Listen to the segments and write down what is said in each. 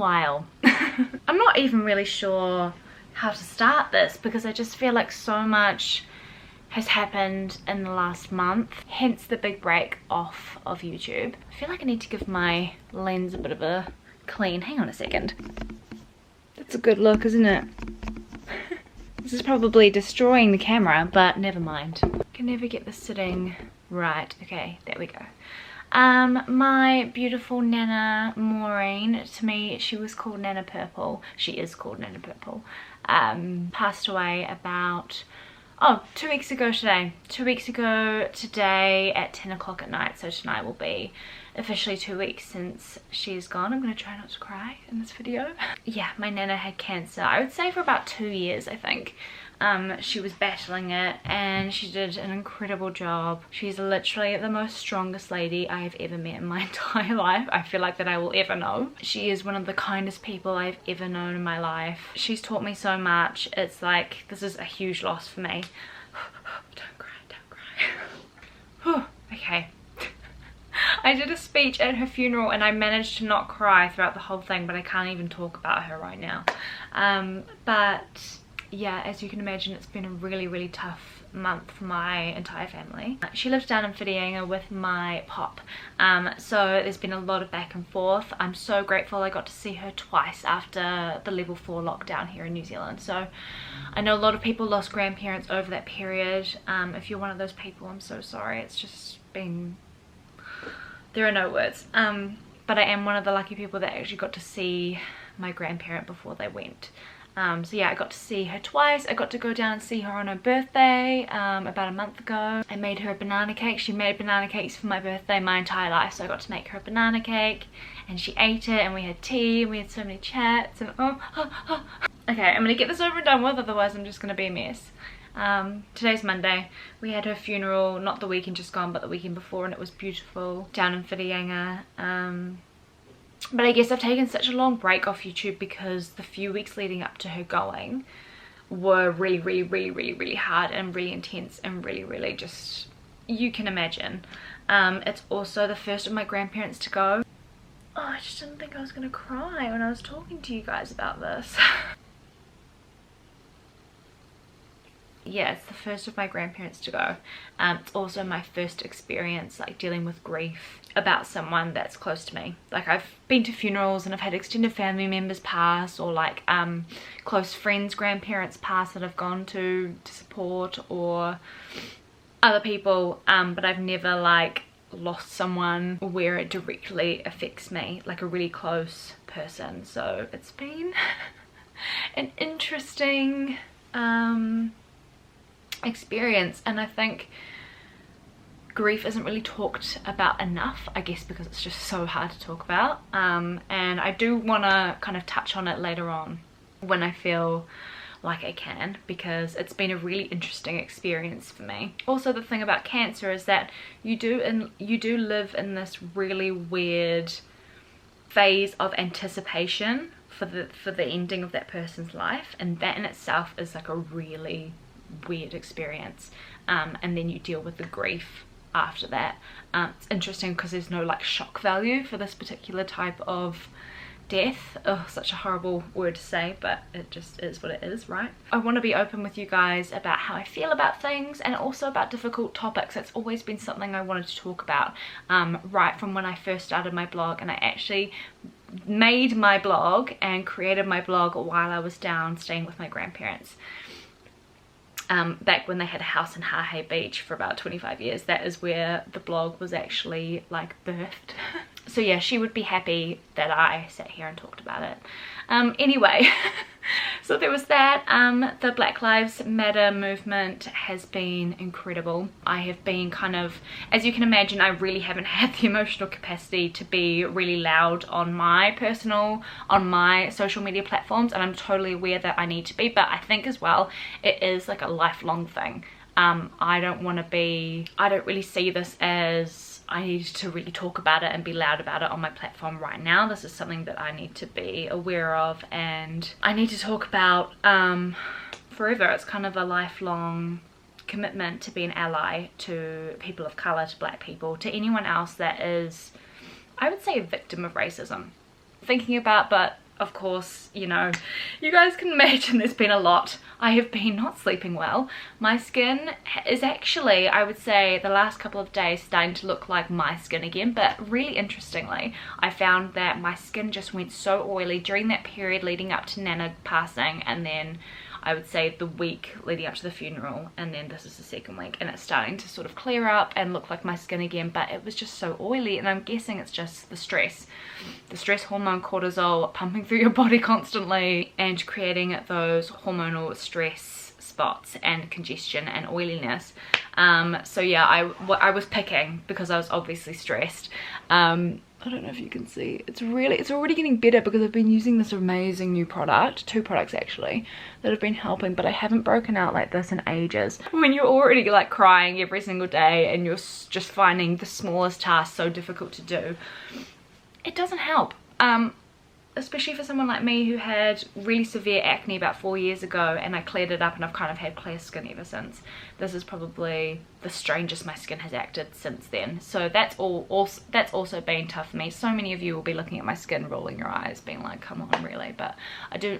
while. I'm not even really sure how to start this because I just feel like so much has happened in the last month, hence the big break off of YouTube. I feel like I need to give my lens a bit of a clean. Hang on a second. That's a good look, isn't it? This is probably destroying the camera, but never mind. Can never get this sitting right. Okay, there we go. My beautiful Nana Maureen, to me she was called Nana Purple, she is called Nana Purple, passed away about 2 weeks ago today. 2 weeks ago today at 10 o'clock at night, so tonight will be officially 2 weeks since she's gone. I'm gonna try not to cry in this video. Yeah, my Nana had cancer, I would say for about 2 years, I think. She was battling it and she did an incredible job. She's literally the most strongest lady I have ever met in my entire life. I feel like that I will ever know. She is one of the kindest people I've ever known in my life. She's taught me so much. It's like, this is a huge loss for me. Don't cry, don't cry. Okay. I did a speech at her funeral and I managed to not cry throughout the whole thing, but I can't even talk about her right now. But yeah, as you can imagine, it's been a really tough month for my entire family. She lives down in Whitianga with my pop, so there's been a lot of back and forth. I'm so grateful I got to see her twice after the level 4 lockdown here in New Zealand. So I know a lot of people lost grandparents over that period. If you're one of those people, I'm so sorry. It's just been, there are no words. But I am one of the lucky people that actually got to see my grandparent before they went. So yeah, I got to see her twice. I got to go down and see her on her birthday about a month ago. I made her a banana cake. She made banana cakes for my birthday my entire life, so I got to make her a banana cake and she ate it and we had tea and we had so many chats and Okay, I'm gonna get this over and done with, otherwise I'm just gonna be a mess. Today's Monday. We had her funeral, not the weekend just gone, but the weekend before, and it was beautiful down in Whitianga. But I guess I've taken such a long break off YouTube because the few weeks leading up to her going were really hard and really intense and really just, you can imagine. It's also the first of my grandparents to go. Oh, I just didn't think I was gonna cry when I was talking to you guys about this. Yeah, it's the first of my grandparents to go. It's also my first experience like dealing with grief about someone that's close to me. Like, I've been to funerals and I've had extended family members pass, or like close friends' grandparents pass that I've gone to support, or other people, but I've never like lost someone where it directly affects me, like a really close person. So it's been an interesting experience, and I think grief isn't really talked about enough, I guess because it's just so hard to talk about, and I do want to kind of touch on it later on when I feel like I can, because it's been a really interesting experience for me. Also, the thing about cancer is that you do live in this really weird phase of anticipation for the ending of that person's life, and that in itself is like a really weird experience, and then you deal with the grief after that. It's interesting because there's no like shock value for this particular type of death. Oh, such a horrible word to say, but it just is what it is, right? I want to be open with you guys about how I feel about things, and also about difficult topics. It's always been something I wanted to talk about right from when I first started my blog, and I actually made my blog and created my blog while I was down staying with my grandparents. Back when they had a house in Hahe Beach for about 25 years. That is where the blog was actually like birthed. So yeah, she would be happy that I sat here and talked about it. Anyway, so there was that. The Black Lives Matter movement has been incredible. I have been kind of, as you can imagine, I really haven't had the emotional capacity to be really loud on my social media platforms, and I'm totally aware that I need to be, but I think as well it is like a lifelong thing. I don't really see this as I need to really talk about it and be loud about it on my platform right now. This is something that I need to be aware of, and I need to talk about forever. It's kind of a lifelong commitment to be an ally to people of colour, to black people, to anyone else that is, I would say, a victim of racism. Thinking about, but of course, you know, you guys can imagine there's been a lot. I have been not sleeping well. My skin is actually, I would say, the last couple of days starting to look like my skin again, but really interestingly, I found that my skin just went so oily during that period leading up to Nana passing, and then I would say the week leading up to the funeral, and then this is the second week, and it's starting to sort of clear up and look like my skin again, but it was just so oily, and I'm guessing it's just the stress hormone cortisol pumping through your body constantly and creating those hormonal stress spots and congestion and oiliness. So yeah, I was picking because I was obviously stressed. I don't know if you can see, it's already getting better because I've been using this amazing new product, 2 products actually, that have been helping, but I haven't broken out like this in ages. When you're already like crying every single day and you're just finding the smallest tasks so difficult to do, it doesn't help. Especially for someone like me who had really severe acne about 4 years ago, and I cleared it up and I've kind of had clear skin ever since. This is probably the strangest my skin has acted since then. So that's also been tough for me. So many of you will be looking at my skin, rolling your eyes, being like, come on, really? But I do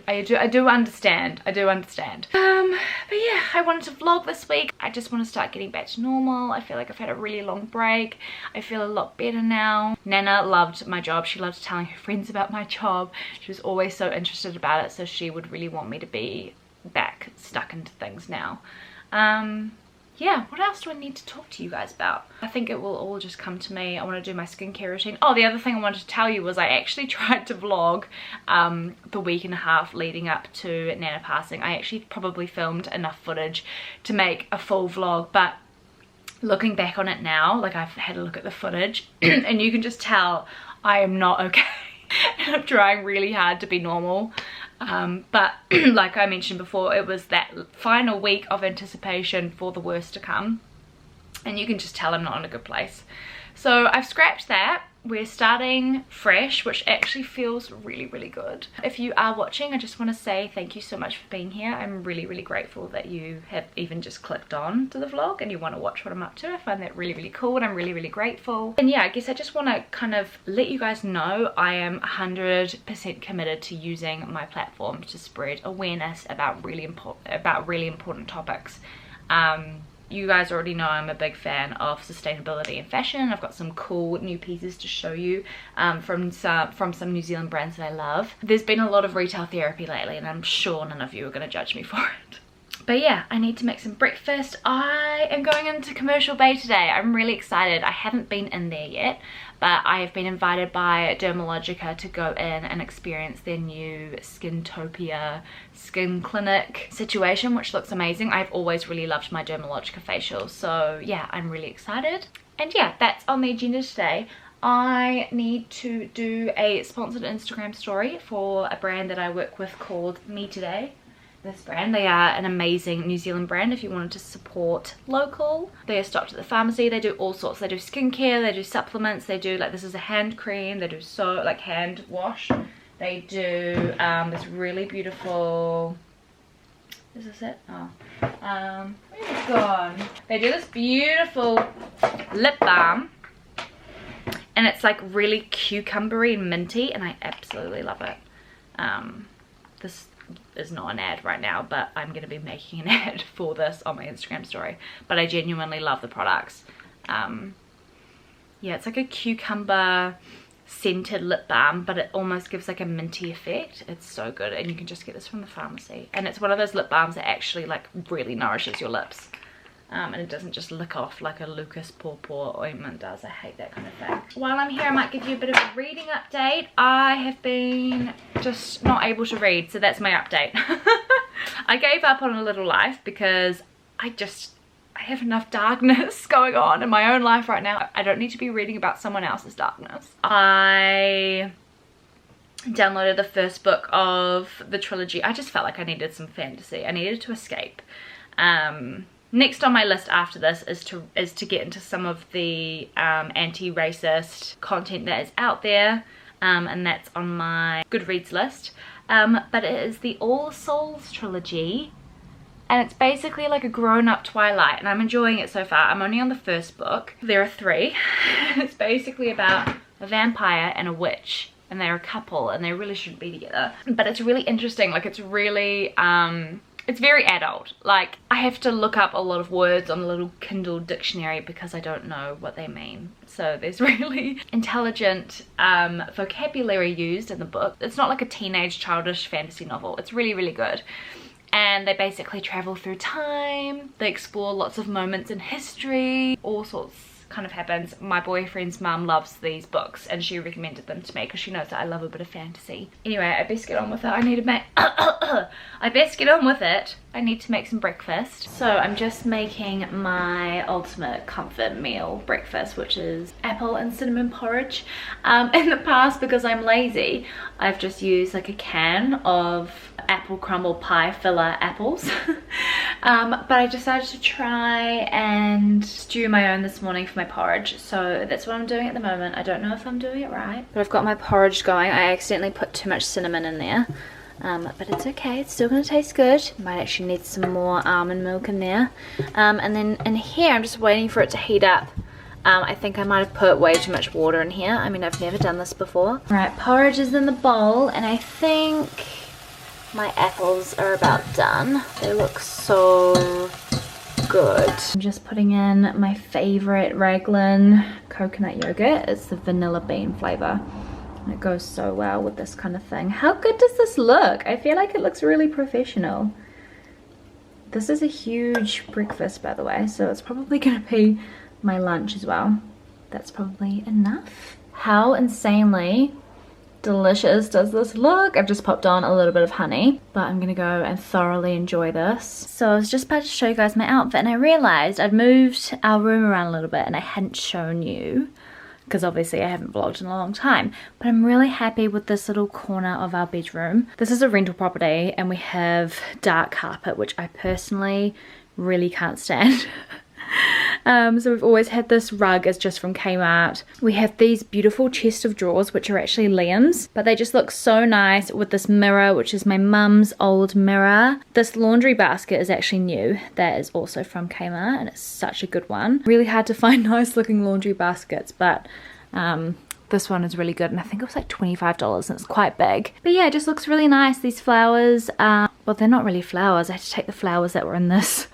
understand. But yeah, I wanted to vlog this week. I just want to start getting back to normal. I feel like I've had a really long break. I feel a lot better now. Nana loved my job. She loved telling her friends about my job. She was always so interested about it, so she would really want me to be back stuck into things now. Yeah, what else do I need to talk to you guys about? I think it will all just come to me. I want to do my skincare routine. Oh, the other thing I wanted to tell you was I actually tried to vlog the week and a half leading up to Nana passing. I actually probably filmed enough footage to make a full vlog, but looking back on it now, like I've had a look at the footage and you can just tell I am not okay. And I'm trying really hard to be normal. But like I mentioned before, it was that final week of anticipation for the worst to come, and you can just tell I'm not in a good place. So I've scrapped that. We're starting fresh, which actually feels really, really good. If you are watching, I just want to say thank you so much for being here. I'm really, really grateful that you have even just clicked on to the vlog and you want to watch what I'm up to. I find that really, really cool, and I'm really, really grateful. And yeah, I guess I just want to kind of let you guys know I am 100% committed to using my platform to spread awareness about really important topics. You guys already know I'm a big fan of sustainability and fashion. I've got some cool new pieces to show you from some New Zealand brands that I love. There's been a lot of retail therapy lately, and I'm sure none of you are going to judge me for it. But yeah, I need to make some breakfast. I am going into Commercial Bay today. I'm really excited. I haven't been in there yet, but I have been invited by Dermalogica to go in and experience their new Skintopia skin clinic situation, which looks amazing. I've always really loved my Dermalogica facials, so yeah, I'm really excited. And yeah, that's on the agenda today. I need to do a sponsored Instagram story for a brand that I work with called Me Today. This brand, they are an amazing New Zealand brand if you wanted to support local. They are stocked at the pharmacy. They do all sorts. They do skincare, they do supplements, they do like, this is a hand cream, they do like hand wash, they do this really beautiful, is this it? Oh, where's it gone? They do this beautiful lip balm, and it's like really cucumbery and minty, and I absolutely love it. This is not an ad right now, but I'm going to be making an ad for this on my Instagram story. But I genuinely love the products. Yeah, it's like a cucumber scented lip balm, but it almost gives like a minty effect. It's so good, and you can just get this from the pharmacy. And it's one of those lip balms that actually like really nourishes your lips. And it doesn't just lick off like a Lucas Pawpaw ointment does. I hate that kind of thing. While I'm here, I might give you a bit of a reading update. I have been just not able to read, so that's my update. I gave up on A Little Life because I have enough darkness going on in my own life right now. I don't need to be reading about someone else's darkness. I downloaded the first book of the trilogy. I just felt like I needed some fantasy. I needed to escape. Next on my list after this is to get into some of the anti-racist content that is out there, and that's on my Goodreads list. But it is the All Souls trilogy, and it's basically like a grown-up Twilight, and I'm enjoying it so far. I'm only on the first book. There are 3. It's basically about a vampire and a witch and they're a couple and they really shouldn't be together. But it's really interesting, like it's really it's very adult. Like I have to look up a lot of words on a little Kindle dictionary because I don't know what they mean. So there's really intelligent vocabulary used in the book. It's not like a teenage childish fantasy novel. It's really, really good. And they basically travel through time. They explore lots of moments in history. All sorts kind of happens. My boyfriend's mum loves these books and she recommended them to me because she knows that I love a bit of fantasy. Anyway, I best get on with it. I need to make I best get on with it. I need to make some breakfast. So I'm just making my ultimate comfort meal breakfast, which is apple and cinnamon porridge. In the past, because I'm lazy, I've just used like a can of apple crumble pie filler apples. But I decided to try and stew my own this morning for my porridge, so that's what I'm doing at the moment. I don't know if I'm doing it right, but I've got my porridge going. I accidentally put too much cinnamon in there, but it's okay, it's still gonna taste good. Might actually need some more almond milk in there. And then in here I'm just waiting for it to heat up. I think I might have put way too much water in here. I mean, I've never done this before. Right, porridge is in the bowl, and I think my apples are about done. They look so good. I'm just putting in my favorite Raglan coconut yogurt. It's the vanilla bean flavor. And it goes so well with this kind of thing. How good does this look? I feel like it looks really professional. This is a huge breakfast, by the way, so it's probably gonna be my lunch as well. That's probably enough. How insanely delicious does this look? I've just popped on a little bit of honey, but I'm gonna go and thoroughly enjoy this. So I was just about to show you guys my outfit and I realized I'd moved our room around a little bit and I hadn't shown you, because obviously I haven't vlogged in a long time, but I'm really happy with this little corner of our bedroom. This is a rental property and we have dark carpet, which I personally really can't stand. So we've always had this rug as just from Kmart. We have these beautiful chest of drawers, which are actually Liam's, but they just look so nice with this mirror, which is my mum's old mirror. This laundry basket is actually new. That is also from Kmart and it's such a good one. Really hard to find nice looking laundry baskets, but this one is really good, and I think it was like $25 and it's quite big. But yeah, it just looks really nice. These flowers, well, they're not really flowers. I had to take the flowers that were in this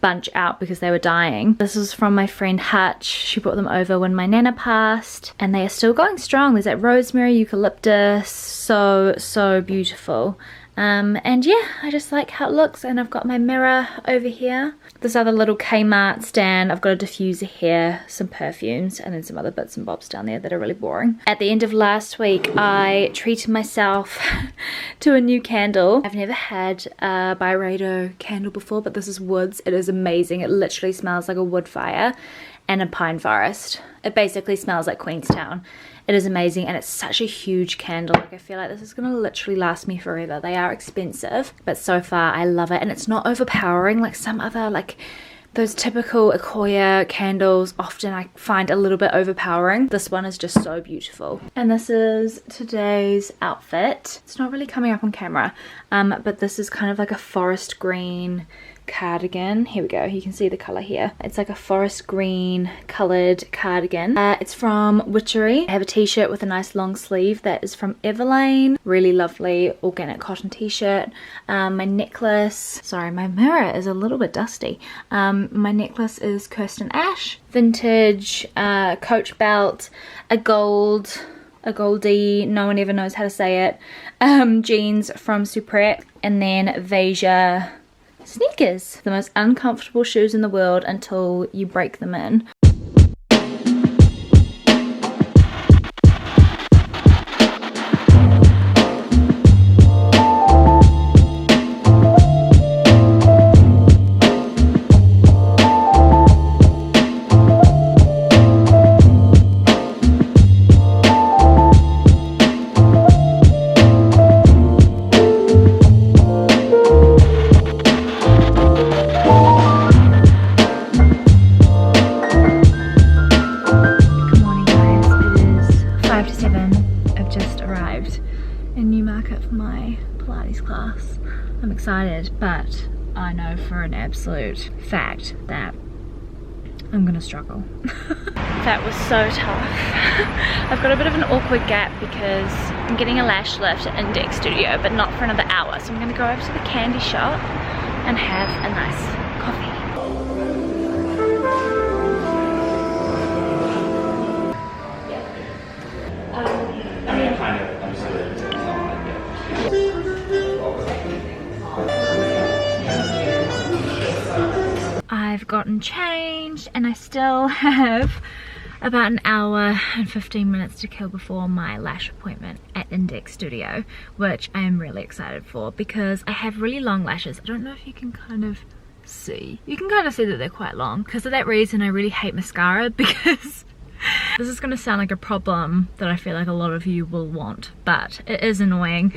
bunch out because they were dying. This is from my friend Hutch. She brought them over when my nana passed and they are still going strong. There's like rosemary, eucalyptus, so beautiful. And yeah, I just like how it looks. And I've got my mirror over here. This other little Kmart stand. I've got a diffuser here, some perfumes, and then some other bits and bobs down there that are really boring. At the end of last week, I treated myself to a new candle. I've never had a Byredo candle before, but this is Woods. It is amazing. It literally smells like a wood fire and a pine forest. It basically smells like Queenstown. It is amazing, and it's such a huge candle. Like, I feel like this is gonna literally last me forever. They are expensive, but so far I love it, and it's not overpowering like some other, like those typical Ikoya candles often I find a little bit overpowering. This one is just so beautiful. And this is today's outfit. It's not really coming up on camera, but this is kind of like a forest green cardigan. Here we go, you can see the color here. It's like a forest green colored cardigan. It's from Witchery. I have a t-shirt with a nice long sleeve that is from Everlane. Really lovely organic cotton t-shirt. My necklace, sorry, my mirror is a little bit dusty. My necklace is Kirsten Ash. Vintage Coach belt, a goldie, no one ever knows how to say it, jeans from Supret, and then Veja sneakers. The most uncomfortable shoes in the world until you break them in. I'm excited, but I know for an absolute fact that I'm gonna struggle. That was so tough. I've got a bit of an awkward gap because I'm getting a lash lift at Index Studio, but not for another hour. So I'm gonna go over to the candy shop and have a nice coffee. I've gotten changed and I still have about an hour and 15 minutes to kill before my lash appointment at Index Studio, which I am really excited for because I have really long lashes. I don't know if you can kind of see. You can kind of see that they're quite long. Because of that reason, I really hate mascara because this is going to sound like a problem that I feel like a lot of you will want, but it is annoying.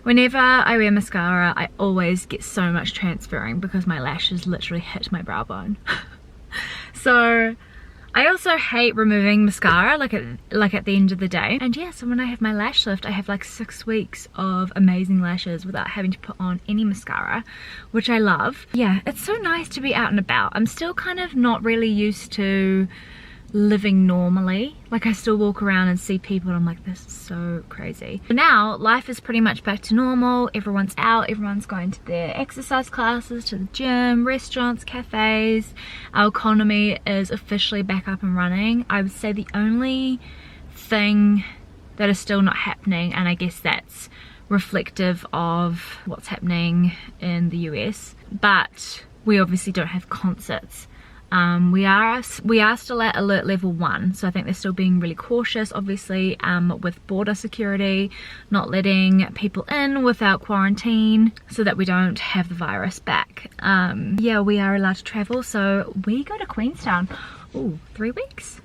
Whenever I wear mascara, I always get so much transferring because my lashes literally hit my brow bone. So I also hate removing mascara like at the end of the day. And yeah, so when I have my lash lift, I have like 6 weeks of amazing lashes without having to put on any mascara, which I love. Yeah, it's so nice to be out and about. I'm still kind of not really used to living normally. Like, I still walk around and see people and I'm like, this is so crazy. But now life is pretty much back to normal. Everyone's out, everyone's going to their exercise classes, to the gym, restaurants, cafes. Our economy is officially back up and running. I would say the only thing that is still not happening, and I guess that's reflective of what's happening in the US, but we obviously don't have concerts. We are still at alert level 1, so I think they're still being really cautious, obviously, with border security, not letting people in without quarantine so that we don't have the virus back. Yeah, we are allowed to travel, so we go to Queenstown. Ooh, 3 weeks?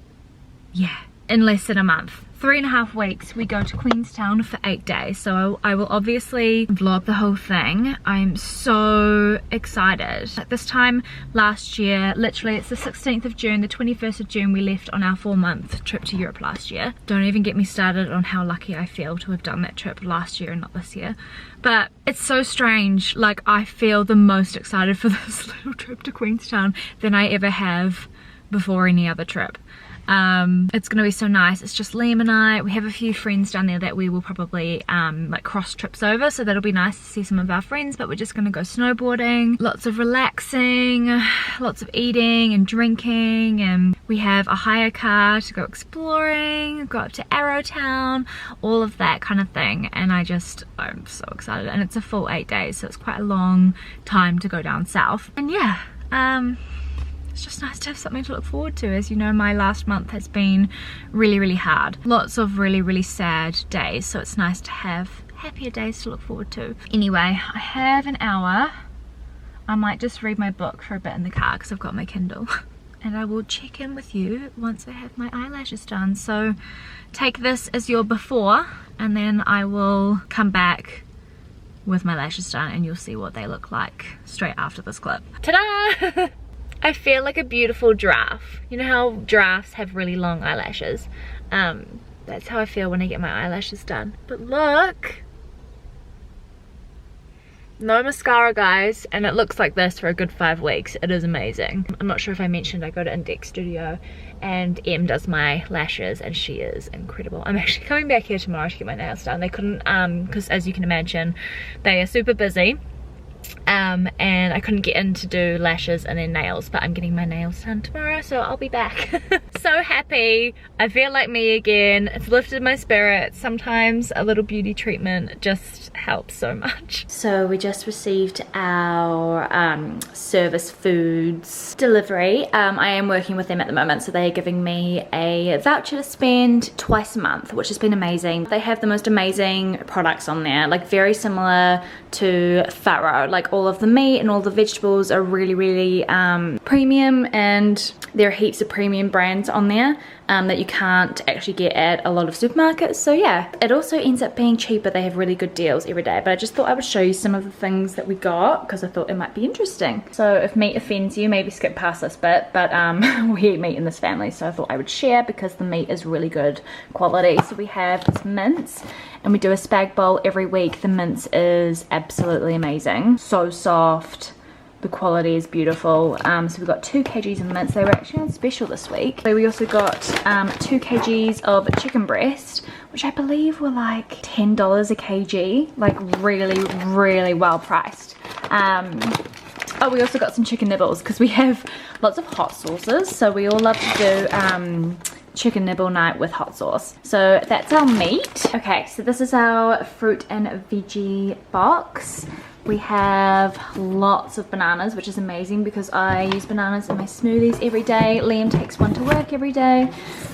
Yeah, in less than a month. 3.5 weeks, we go to Queenstown for 8 days. So I will obviously vlog the whole thing. I'm so excited. Like this time last year, literally it's the 16th of June, the 21st of June, we left on our 4-month trip to Europe last year. Don't even get me started on how lucky I feel to have done that trip last year and not this year. But it's so strange. Like, I feel the most excited for this little trip to Queenstown than I ever have before any other trip. It's gonna be so nice. It's just Liam and I. We have a few friends down there that we will probably like cross trips over, so that'll be nice to see some of our friends. But we're just gonna go snowboarding, lots of relaxing, lots of eating and drinking, and we have a hire car to go exploring, go up to Arrowtown, all of that kind of thing. And I'm so excited. And it's a full 8 days, so it's quite a long time to go down south. And yeah, it's just nice to have something to look forward to. As you know, my last month has been really, really hard. Lots of really, really sad days, so it's nice to have happier days to look forward to. Anyway, I have an hour. I might just read my book for a bit in the car because I've got my Kindle. And I will check in with you once I have my eyelashes done. So take this as your before, and then I will come back with my lashes done and you'll see what they look like straight after this clip. Ta-da! I feel like a beautiful giraffe. You know how giraffes have really long eyelashes? That's how I feel when I get my eyelashes done. But look! No mascara, guys, and it looks like this for a good 5 weeks. It is amazing. I'm not sure if I mentioned I go to Index Studio and Em does my lashes and she is incredible. I'm actually coming back here tomorrow to get my nails done. They couldn't, because as you can imagine, they are super busy. And I couldn't get in to do lashes and then nails, but I'm getting my nails done tomorrow, so I'll be back. So happy. I feel like me again. It's lifted my spirits. Sometimes a little beauty treatment just helps so much. So we just received our service foods delivery. I am working with them at the moment, so they are giving me a voucher to spend twice a month, which has been amazing. They have the most amazing products on there, like very similar to Farrow. Like all of the meat and all the vegetables are really, really premium, and there are heaps of premium brands on there that you can't actually get at a lot of supermarkets. So yeah, it also ends up being cheaper. They have really good deals every day, but I just thought I would show you some of the things that we got because I thought it might be interesting. So if meat offends you, maybe skip past this bit, but we eat meat in this family, so I thought I would share because the meat is really good quality. So we have some mince, and we do a spag bowl every week. The mince is absolutely amazing. So soft, The quality is beautiful. So we got 2 kgs of mince. They were actually on special this week. So we also got 2 kgs of chicken breast, which I believe were like $10 a kg, like really well priced. Oh, we also got some chicken nibbles because we have lots of hot sauces, so we all love to do chicken nibble night with hot sauce. So that's our meat. Okay, so this is our fruit and veggie box. We have lots of bananas, which is amazing because I use bananas in my smoothies every day. Liam takes one to work every day,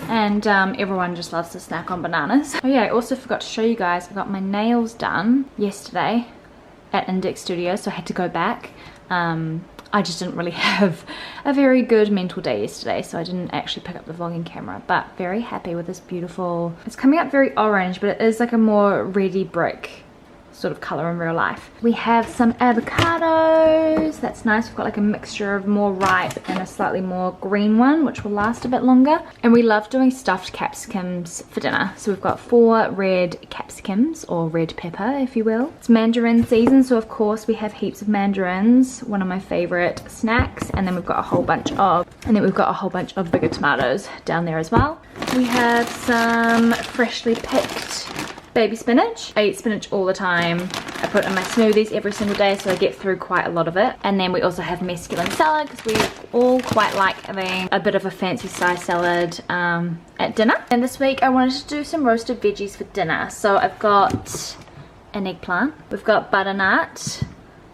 and everyone just loves to snack on bananas. Oh yeah, I also forgot to show you guys, I got my nails done yesterday at Index Studio, so I had to go back. I just didn't really have a very good mental day yesterday, so I didn't actually pick up the vlogging camera, but very happy with this beautiful, it's coming up very orange, but it is like a more reddy brick sort of color in real life. We have some avocados. That's nice. We've got like a mixture of more ripe and a slightly more green one, which will last a bit longer. And we love doing stuffed capsicums for dinner. So we've got 4 red capsicums, or red pepper if you will. It's mandarin season, so of course we have heaps of mandarins, one of my favorite snacks. And then we've got a whole bunch of bigger tomatoes down there as well. We have some freshly picked baby spinach. I eat spinach all the time. I put it in my smoothies every single day, so I get through quite a lot of it. And then we also have mesclun salad because we all quite like having a bit of a fancy size salad at dinner. And this week I wanted to do some roasted veggies for dinner. So I've got an eggplant. We've got butternut.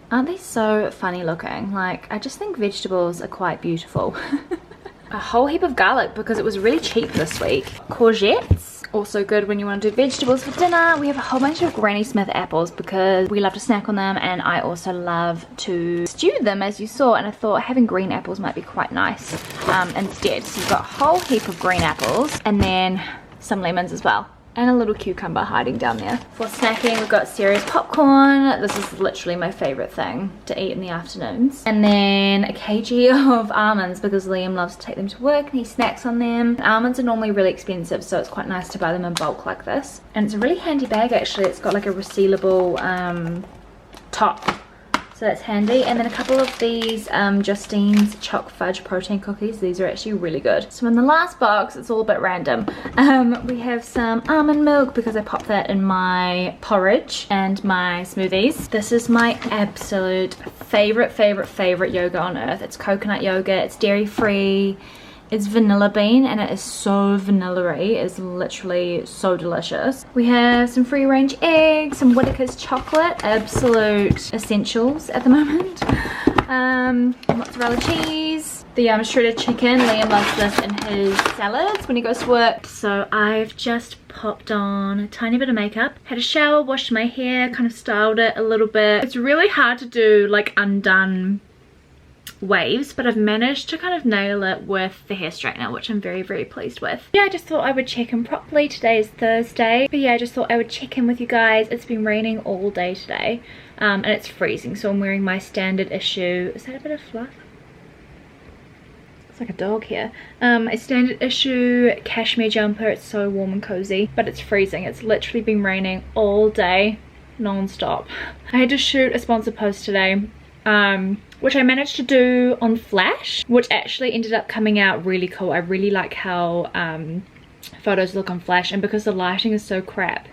Aren't they so funny looking? Like, I just think vegetables are quite beautiful. A whole heap of garlic because it was really cheap this week. Courgettes. Also good when you want to do vegetables for dinner. We have a whole bunch of Granny Smith apples because we love to snack on them, and I also love to stew them, as you saw, and I thought having green apples might be quite nice instead. So we've got a whole heap of green apples and then some lemons as well. And a little cucumber hiding down there. For snacking, we've got Cereals popcorn. This is literally my favorite thing to eat in the afternoons. And then a kg of almonds because Liam loves to take them to work and he snacks on them. Almonds are normally really expensive, so it's quite nice to buy them in bulk like this. And it's a really handy bag actually. It's got like a resealable top. So that's handy. And then a couple of these Justine's choc fudge protein cookies. These are actually really good. So in the last box, it's all a bit random. We have some almond milk because I pop that in my porridge and my smoothies. This is my absolute favorite yogurt on earth. It's coconut yogurt. It's dairy free. It's vanilla bean and it is so vanilla-y. It's literally so delicious. We have some free range eggs, some Whittaker's chocolate, absolute essentials at the moment. Mozzarella cheese, the shredded chicken. Liam loves this in his salads when he goes to work. So I've just popped on a tiny bit of makeup, had a shower, washed my hair, kind of styled it a little bit. It's really hard to do like undone waves, but I've managed to kind of nail it with the hair straightener, which I'm very pleased with. Yeah, I just thought I would check in properly. Today is Thursday, but yeah, I just thought I would check in with you guys. It's been raining all day today, and it's freezing, so I'm wearing my standard issue. Is that a bit of fluff? It's like a dog here. A standard issue cashmere jumper. It's so warm and cozy, but it's freezing. It's literally been raining all day non-stop. I had to shoot a sponsored post today, which I managed to do on flash, which actually ended up coming out really cool. I really like how photos look on flash, and because the lighting is so crap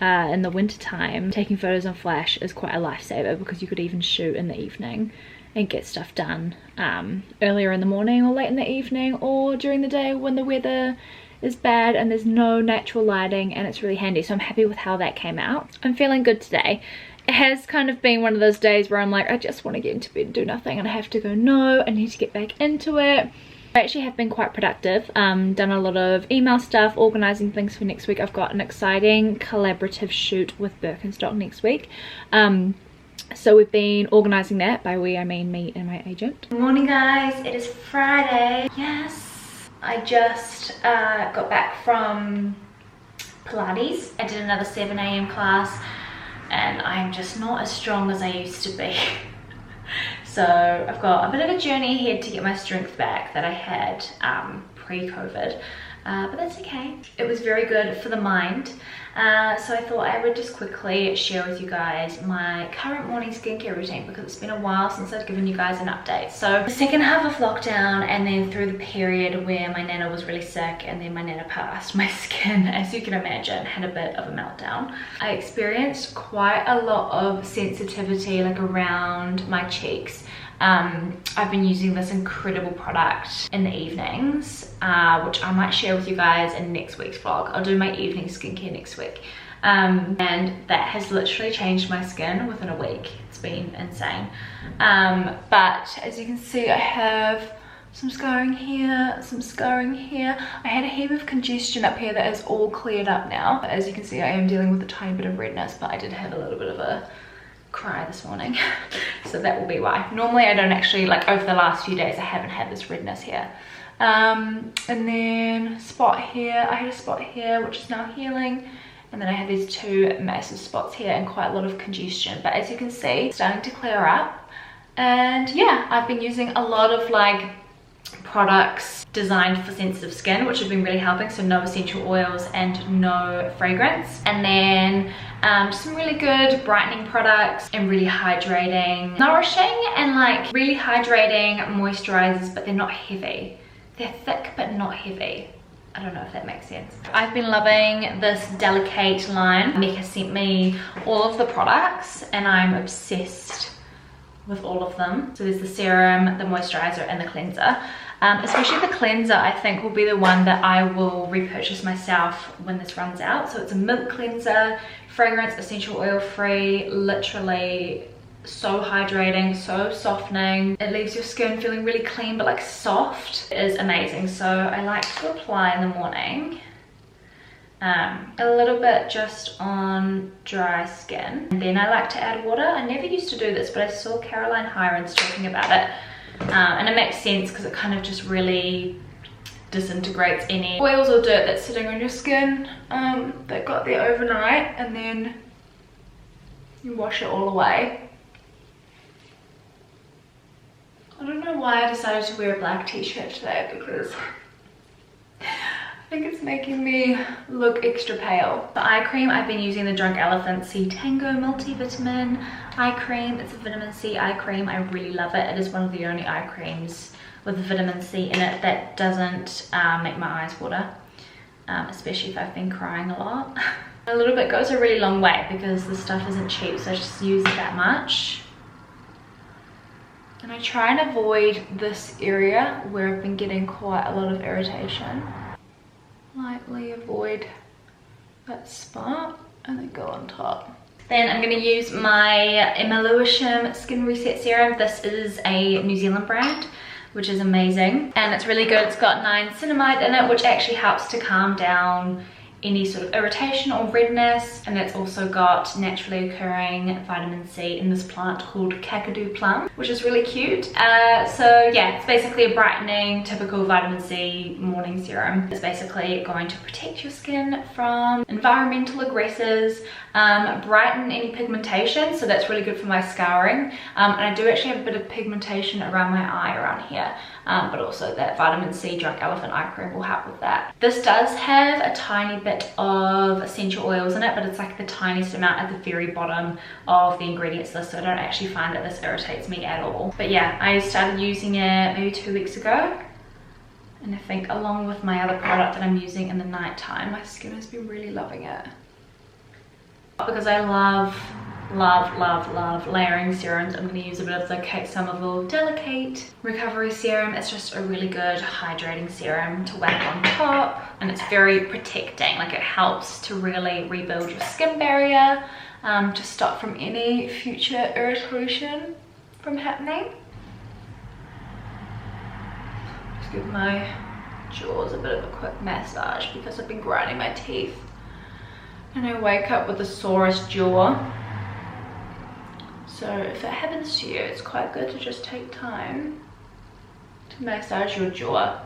in the winter time, taking photos on flash is quite a lifesaver because you could even shoot in the evening and get stuff done earlier in the morning or late in the evening or during the day when the weather is bad and there's no natural lighting, and it's really handy. So I'm happy with how that came out. I'm feeling good today. It has kind of been one of those days where I'm like, I just want to get into bed and do nothing, and I have to go, no, I need to get back into it. I actually have been quite productive, done a lot of email stuff, organising things for next week. I've got an exciting collaborative shoot with Birkenstock next week. So we've been organising that. By we, I mean me and my agent. Good morning guys, it is Friday. Yes, I just got back from Pilates. I did another 7 AM class. And I'm just not as strong as I used to be. So I've got a bit of a journey ahead to get my strength back that I had pre-COVID. but that's okay. It was very good for the mind. So I thought I would just quickly share with you guys my current morning skincare routine because it's been a while since I've given you guys an update. So the second half of lockdown and then through the period where my nana was really sick and then my nana passed, my skin, as you can imagine, had a bit of a meltdown. I experienced quite a lot of sensitivity like around my cheeks. I've been using this incredible product in the evenings, which I might share with you guys in next week's vlog. I'll do my evening skincare next week. And that has literally changed my skin within a week. It's been insane. But as you can see, I have some scarring here, some scarring here. I had a heap of congestion up here that is all cleared up now. As you can see, I am dealing with a tiny bit of redness, but I did have a little bit of a cry this morning. So that will be why. Normally I don't actually, like over the last few days, I haven't had this redness here. And then spot here, I had a spot here which is now healing, and then I had these two massive spots here and quite a lot of congestion, but as you can see, it's starting to clear up. And yeah, I've been using a lot of like products designed for sensitive skin, which have been really helping. So no essential oils and no fragrance, and then some really good brightening products and really hydrating, nourishing and like really hydrating moisturizers, but they're not heavy. They're thick but not heavy. I don't know if that makes sense. I've been loving this Delicate line. Mecca sent me all of the products and I'm obsessed with all of them. So there's the serum, the moisturizer and the cleanser. Especially the cleanser I think will be the one that I will repurchase myself when this runs out. So it's a milk cleanser, fragrance, essential oil free, literally so hydrating, so softening. It leaves your skin feeling really clean but like soft. It is amazing. So I like to apply in the morning. A little bit just on dry skin, and then I like to add water. I never used to do this, but I saw Caroline Hirons talking about it, and it makes sense because it kind of just really disintegrates any oils or dirt that's sitting on your skin that got there overnight, and then you wash it all away. I don't know why I decided to wear a black t-shirt today, because I think it's making me look extra pale. The eye cream, I've been using the Drunk Elephant C Tango multivitamin eye cream. It's a vitamin C eye cream. I really love it. It is one of the only eye creams with vitamin C in it that doesn't make my eyes water, especially if I've been crying a lot. A little bit goes a really long way because the stuff isn't cheap, so I just use it that much. And I try and avoid this area where I've been getting quite a lot of irritation. Lightly avoid that spot and then go on top. Then I'm going to use my Emma Lewisham Skin Reset Serum. This is a New Zealand brand, which is amazing. And it's really good. It's got niacinamide in it, which actually helps to calm down any sort of irritation or redness. And it's also got naturally occurring vitamin C in this plant called Kakadu plum, which is really cute. So yeah, it's basically a brightening, typical vitamin C morning serum. It's basically going to protect your skin from environmental aggressors, brighten any pigmentation, so that's really good for my scouring. And I do actually have a bit of pigmentation around my eye around here, but also that vitamin C Drunk Elephant eye cream will help with that. This does have a tiny bit of essential oils in it, but it's like the tiniest amount at the very bottom of the ingredients list, so I don't actually find that this irritates me at all. But yeah, I started using it maybe 2 weeks ago, and I think along with my other product that I'm using in the night time, my skin has been really loving it. Because I love layering serums, I'm going to use a bit of the Kate Somerville Delicate Recovery Serum. It's just a really good hydrating serum to whack on top, and it's very protecting. Like, it helps to really rebuild your skin barrier, to stop from any future irritation from happening. Just give my jaws a bit of a quick massage because I've been grinding my teeth and I wake up with the sorest jaw. So if it happens to you, it's quite good to just take time to massage your jaw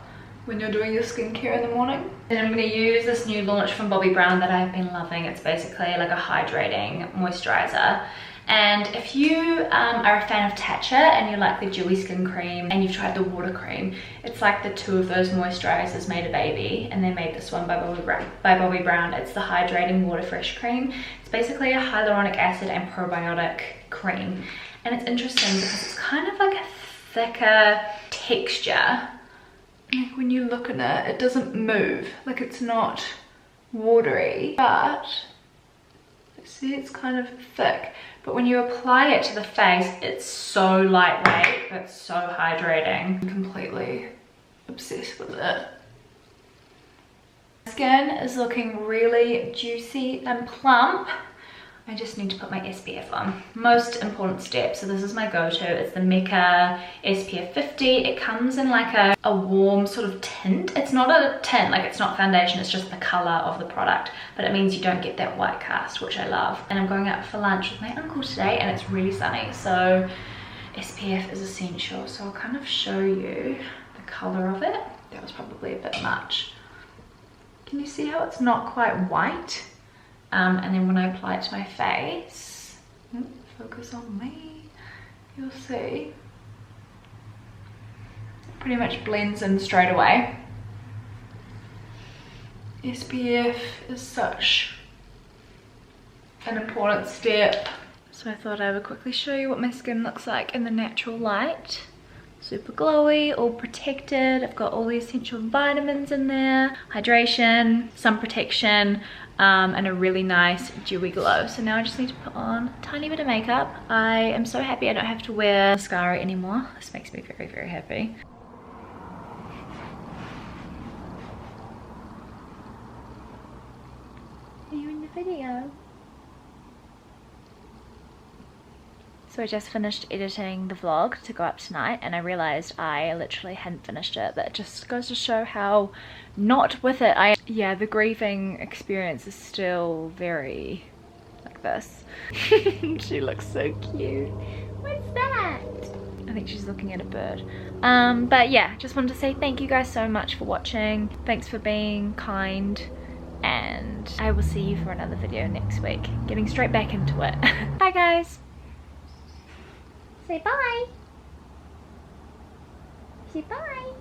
when you're doing your skincare in the morning. And I'm going to use this new launch from Bobbi Brown that I've been loving. It's basically like a hydrating moisturizer, And if you are a fan of Tatcha and you like the dewy skin cream and you've tried the water cream, it's like the two of those moisturizers made a baby, and they made this one by Bobbi Brown. It's the hydrating water fresh cream. It's basically a hyaluronic acid and probiotic cream, and it's interesting because it's kind of like a thicker texture. Like when you look at it, it doesn't move, like it's not watery, but see, it's kind of thick. But when you apply it to the face, it's so lightweight, but so hydrating. I'm completely obsessed with it. Skin is looking really juicy and plump. I just need to put my SPF on. Most important step, so this is my go-to. It's the Mecca SPF 50. It comes in like a warm sort of tint. It's not a tint, like it's not foundation, it's just the color of the product, but it means you don't get that white cast, which I love. And I'm going out for lunch with my uncle today, and it's really sunny, so SPF is essential. So I'll kind of show you the color of it. That was probably a bit much. Can you see how it's not quite white? And then when I apply it to my face, focus on me, you'll see it pretty much blends in straight away. SPF is such an important step. So I thought I would quickly show you what my skin looks like in the natural light. Super glowy, all protected. I've got all the essential vitamins in there, hydration, sun protection, and a really nice dewy glow. So now I just need to put on a tiny bit of makeup. I am so happy I don't have to wear mascara anymore. This makes me very, very happy. Are you in the video? So I just finished editing the vlog to go up tonight, and I realized I literally hadn't finished it. That just goes to show how not with it yeah, the grieving experience is still very like this. She looks so cute. What's that? I think she's looking at a bird. But yeah, just wanted to say thank you guys so much for watching. Thanks for being kind, and I will see you for another video next week. Getting straight back into it. Bye guys. Say bye. Say bye.